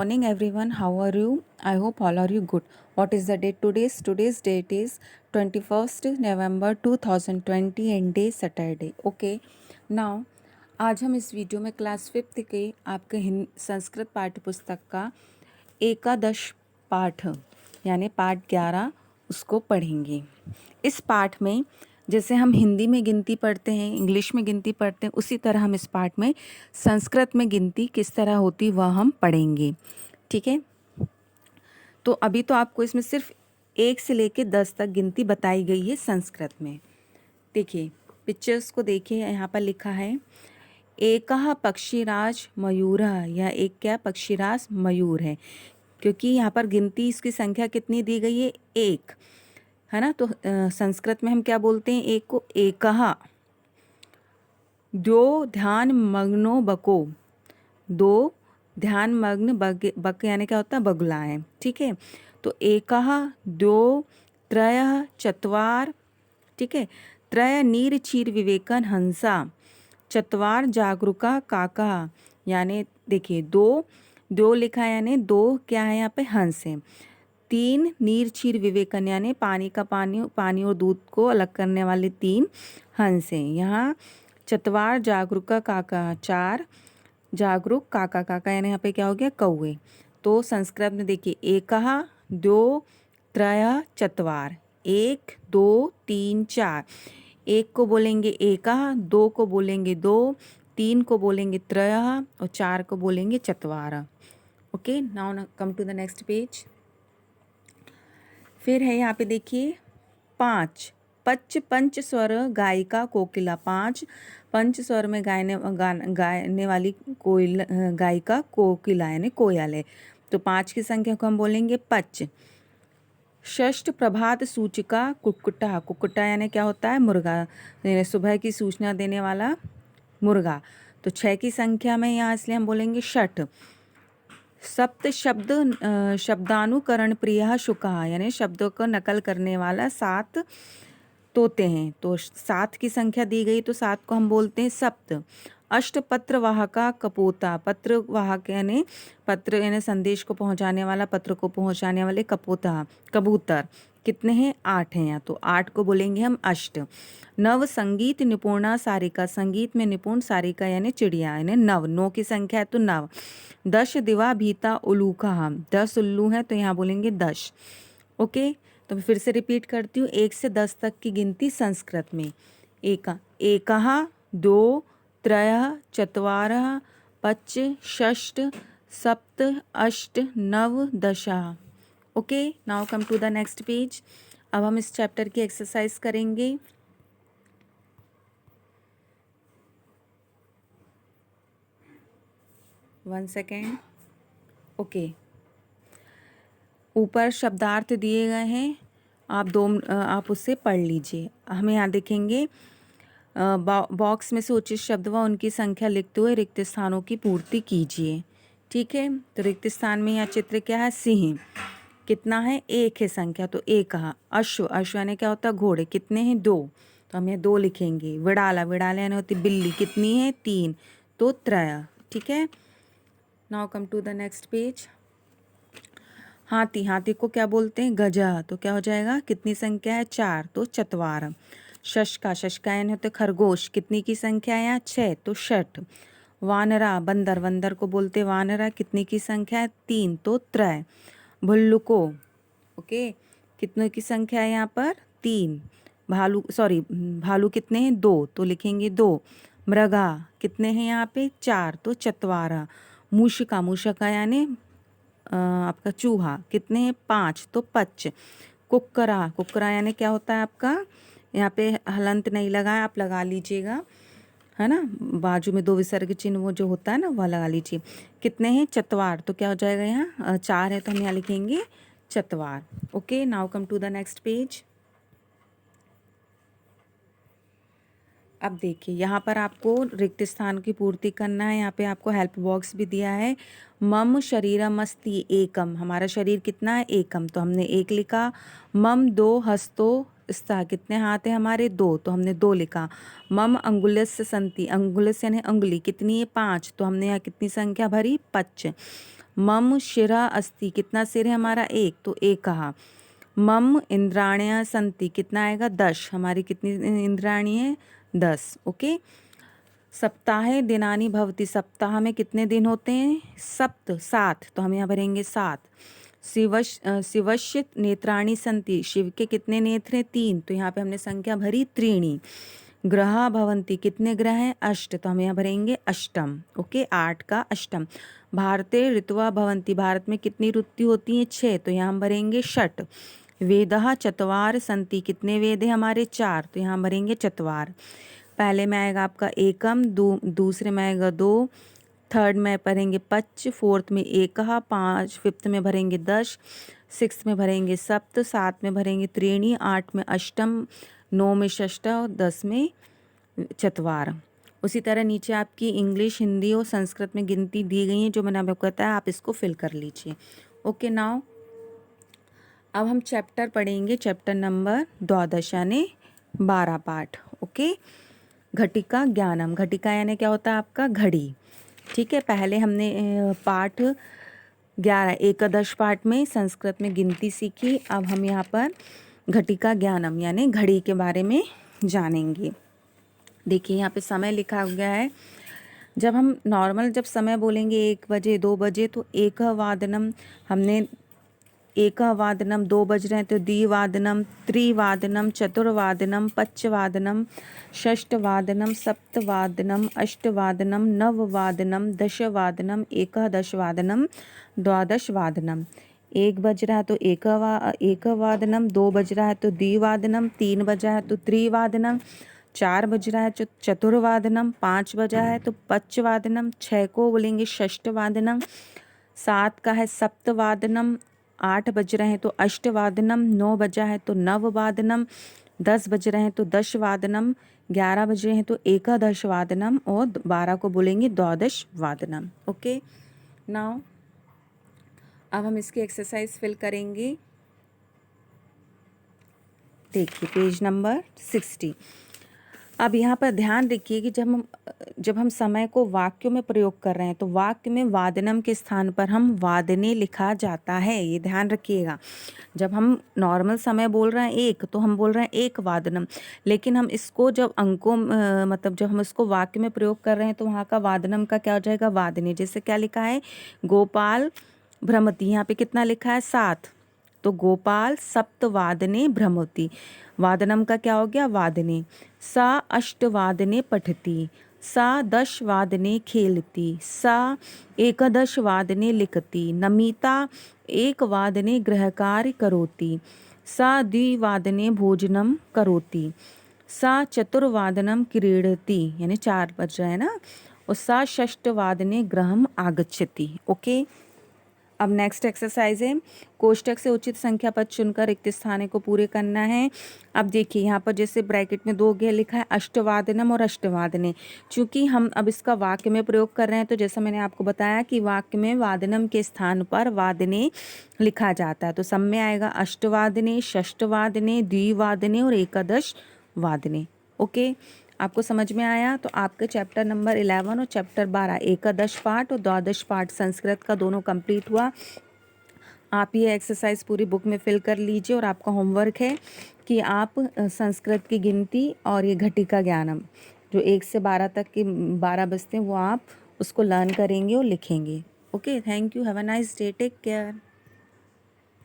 Morning everyone, how are you? I hope all are you good. What is the date today's date is 21st November 2020 and day Saturday. Okay. Now आज हम इस video में class 5th के आपके संस्कृत पाठ्य पुस्तक का एकादश पाठ यानी पाठ 11 उसको पढ़ेंगे। इस पाठ में जैसे हम हिंदी में गिनती पढ़ते हैं, इंग्लिश में गिनती पढ़ते हैं, उसी तरह हम इस पाठ में संस्कृत में गिनती किस तरह होती वह हम पढ़ेंगे। ठीक है, तो अभी तो आपको इसमें सिर्फ 1 से लेकर 10 तक गिनती बताई गई है संस्कृत में। देखिए पिक्चर्स को देखिए, यहाँ पर लिखा है एकः पक्षीराज मयूरः। यह एक क्या पक्षीराज मयूर है, क्योंकि यहाँ पर गिनती इसकी संख्या कितनी दी गई है, 1 है ना। तो संस्कृत में हम क्या बोलते हैं, एक को एकः। द्यो ध्यान मग्नो बको, दो ध्यान मग्न बक यानी क्या होता है, बगुला है। ठीक है, तो एकः द्यो त्रयः चत्वार, ठीक है, त्रय नीर चीर विवेकन हंसा, चत्वार जागरूका काका। यानी देखिए दो लिखा है, यानी दो क्या है यहाँ पे, हंस है। 3 नीर चीर विवेकन यानी पानी और दूध को अलग करने वाले 3 हंस हैं। यहाँ चतवार जागरूका काका, 4 जागरूक काका यानी यहाँ पे क्या हो गया, कौवे। तो संस्कृत में देखिए एकः द्यो त्रयः चत्वार, 1 2 3 4। 1 को बोलेंगे एकः, 2 को बोलेंगे 2, 3 को बोलेंगे त्रयः और 4 को बोलेंगे चत्वार। Okay, now come to the next page. फिर है यहाँ पे देखिए 5 पंच स्वर गायिका कोकिला। 5 पंच स्वर में गाने वाली कोयल गायिका कोकिला यानी कोयल है। तो 5 की संख्या को हम बोलेंगे पच। षष्ठ प्रभात सूचिका कुक्कुटा, कुक्कुटा यानी क्या होता है, मुर्गा, यानी सुबह की सूचना देने वाला मुर्गा। तो 6 की संख्या में यहाँ इसलिए हम बोलेंगे षठ। सप्त शब्दानुकरण प्रिय शुका, यानी शब्दों को नकल करने वाला 7 तोते हैं। तो 7 की संख्या दी गई तो 7 को हम बोलते हैं सप्त। अष्ट पत्र वाहका कपोता, पत्र वाहक यानी पत्र यानी संदेश को पहुंचाने वाला, पत्र को पहुंचाने वाले कपोता कबूतर। कितने हैं, 8 हैं। तो 8 को बोलेंगे हम अष्ट। नव संगीत निपुणा सारिका, संगीत में निपुण सारिका यानी चिड़िया यानी नव। 9 की संख्या है तो नव। 10 दिवा भीता उल्लूका, 10 उल्लू हैं तो यहाँ बोलेंगे 10। ओके, तो मैं फिर से रिपीट करती हूँ, 1 से 10 तक की गिनती संस्कृत में एकः दो त्रयः चत्वारः पञ्च षष्ठ सप्त अष्ट नव दश। Okay, now come to the next page. अब हम इस चैप्टर की एक्सरसाइज करेंगे। One second. ओके, ऊपर शब्दार्थ दिए गए हैं, आप उससे पढ़ लीजिए। हमें यहाँ देखेंगे बॉक्स में से उचित शब्द व उनकी संख्या लिखते हुए रिक्त स्थानों की पूर्ति कीजिए। ठीक है, तो रिक्त स्थान में यहाँ चित्र क्या है, सिंह। कितना है, 1 है संख्या, तो 1 कहा। अश्व, अश्व यानी क्या होता है, घोड़े। कितने हैं, 2, तो हम यहाँ 2 लिखेंगे। विड़ाला, विड़ाला यानी होती बिल्ली। कितनी है, 3, तो त्रय। ठीक है, now come to the next page. हाथी, हाथी को क्या बोलते हैं, गजा। तो क्या हो जाएगा, कितनी संख्या है, 4, तो चत्वार। शशका, शशका यानी होते खरगोश। कितनी की संख्या है यहाँ, 6, तो षठ। वानरा, बंदर, बंदर को बोलते वानरा। कितनी की संख्या है, 3, तो त्रय। भल्लुको, ओके, कितने की संख्या है यहाँ पर, 3। भालू कितने हैं, 2, तो लिखेंगे 2। मृगा कितने हैं यहाँ पे, 4, तो चत्वारा। मूषिका, मूषका यानी आपका चूहा। कितने हैं, 5, तो पच। कुक्करा, कुक्करा यानी क्या होता है आपका, यहाँ पे हलंत नहीं लगा है, आप लगा लीजिएगा, है ना, बाजू में 2 विसर्ग चिन्ह वो जो होता है ना, वह लगा लीजिए। कितने हैं, चत्वार, तो क्या हो जाएगा यहाँ, 4 है तो हम यहाँ लिखेंगे चत्वार। Okay, now come to the next page. अब देखिए यहाँ पर आपको रिक्त स्थान की पूर्ति करना है। यहाँ पे आपको हेल्प बॉक्स भी दिया है। मम शरीरम अस्ति एकम, हमारा शरीर कितना है, एकम, तो हमने 1 लिखा। मम 2 हस्तो स्था, कितने हाथ है हमारे, 2, तो हमने 2 लिखा। मम अंगुल्यस्य संति, अंगुल्यस्य यानी अंगुली। कितनी है, 5, तो हमने यहाँ कितनी संख्या भरी, 5। मम शिरा अस्ति, कितना सिर है हमारा? एक, तो एक कहा। मम इंद्राण्यः सन्ति, कितना आएगा? 10, हमारी कितनी इंद्राणी है? 10। ओके। सप्ताहे दिनानि भवति, सप्ताह में कितने दिन होते हैं? सप्त, 7, तो हम यहाँ भरेंगे 7। शिवस्य नेत्राणि सन्ति, शिव के कितने नेत्र हैं? 3, तो यहाँ पे हमने संख्या भरी त्रीणि। ग्रहा भवन्ति, कितने ग्रह हैं? 8, तो हम यहाँ भरेंगे अष्टम। ओके, 8 का अष्टम। भारते ऋतवः भवन्ति, भारत में कितनी ऋतु होती हैं? 6, तो यहाँ हम भरेंगे षट्। वेदः चत्वार सन्ति, कितने वेद हैं हमारे? 4, तो यहाँ भरेंगे चत्वार। पहले में आएगा आपका एकम, दूसरे में आएगा 2, थर्ड में भरेंगे पच, फोर्थ में एकः, 5, फिफ्थ में भरेंगे 10, सिक्स्थ में भरेंगे सप्त, 7 में भरेंगे त्रीणी, 8 में अष्टम, 9 में षष्ठ और 10 में चत्वार। उसी तरह नीचे आपकी इंग्लिश, हिंदी और संस्कृत में गिनती दी गई है जो मैंने आपको बताया, आप इसको फिल कर लीजिए। ओके, नाउ अब हम चैप्टर पढ़ेंगे, चैप्टर नंबर 12 यानी 12 पाठ। ओके, घटिका ज्ञानम, घटिका यानी क्या होता है आपका? घड़ी। ठीक है, पहले हमने पाठ 11 एकादश पाठ में संस्कृत में गिनती सीखी। अब हम यहाँ पर घटिका ज्ञानम यानी घड़ी के बारे में जानेंगे। देखिए यहाँ पे समय लिखा गया है। जब हम नॉर्मल जब समय बोलेंगे 1 बजे 2 बजे, तो एकवादनम, हमने एकवादनम 2 बज रहे हैं तो द्विवादनम, त्रिवादनम, चतुर्वादनम, पंचवादनम, षष्ठवादनम, सप्तवादनम, अष्टवादनम, नववादनम, दशवादनम, एकादशवादनम, द्वादशवादनम। 1 बज रहा है तो एकवादनम, 2 बज रहा है तो द्विवादनम, 3 बजा है तो त्रिवादनम, 4 बज रहा है तो चतुर्वादनम, 5 बजा है तो पंचवादनम, 6 को बोलेंगे षष्ठवादनम, 7 का है सप्तवादनम, 8 बज रहे हैं तो अष्टवादनम, 9 बजा है तो नववादनम, 10 बज रहे हैं तो दशवादनम, 11 बज रहे हैं तो एकादशवादनम और 12 को बोलेंगे द्वादशवादनम। ओके, नाउ अब हम इसकी एक्सरसाइज फिल करेंगे। देखिए पेज नंबर 60। अब यहाँ पर ध्यान रखिए कि जब हम समय को वाक्यों में प्रयोग कर रहे हैं तो वाक्य में वादनम के स्थान पर हम वादने लिखा जाता है, ये ध्यान रखिएगा। जब हम नॉर्मल समय बोल रहे हैं 1, तो हम बोल रहे हैं एक वादनम, लेकिन हम इसको जब अंकों मतलब जब हम इसको वाक्य में प्रयोग कर रहे हैं तो वहाँ का वादनम का क्या हो जाएगा? वादने। जैसे क्या लिखा है? गोपाल भ्रमति, यहाँ पे कितना लिखा है? 7, तो गोपाल सप्तवादने भ्रमति, वादनम का क्या हो गया? वादने। सा अष्टवादने पठति, सा 10 वादने खेलती, सा 11 वादने लिखति, नमिता 1 वादने गृहकार्य करोति, सा 2 वादने भोजनम करोति, सा 4 वादनम क्रीडति, यानी 4 बज रहा है ना, और सा 6 वादने गृहम आगच्छति। ओके, अब नेक्स्ट एक्सरसाइज है, कोष्टक से उचित संख्या पद चुनकर रिक्त स्थान को पूरे करना है। अब देखिए यहाँ पर जैसे ब्रैकेट में 2 गया लिखा है अष्टवादनम और अष्टवादने। चूंकि हम अब इसका वाक्य में प्रयोग कर रहे हैं तो जैसा मैंने आपको बताया कि वाक्य में वादनम के स्थान पर वादने लिखा जाता है, तो सब में आएगा अष्टवादने, षष्ठवादने, द्विवादने और एकादश वादने। ओके, आपको समझ में आया? तो आपके चैप्टर नंबर 11 और चैप्टर 12 एकादश पाठ और द्वादश पाठ संस्कृत का दोनों कंप्लीट हुआ। आप ये एक्सरसाइज पूरी बुक में फिल कर लीजिए और आपका होमवर्क है कि आप संस्कृत की गिनती और ये घटिका ज्ञानम जो 1 से 12 तक के 12 बजते हैं वो आप उसको लर्न करेंगे और लिखेंगे। Okay, thank you, have a nice day, take care.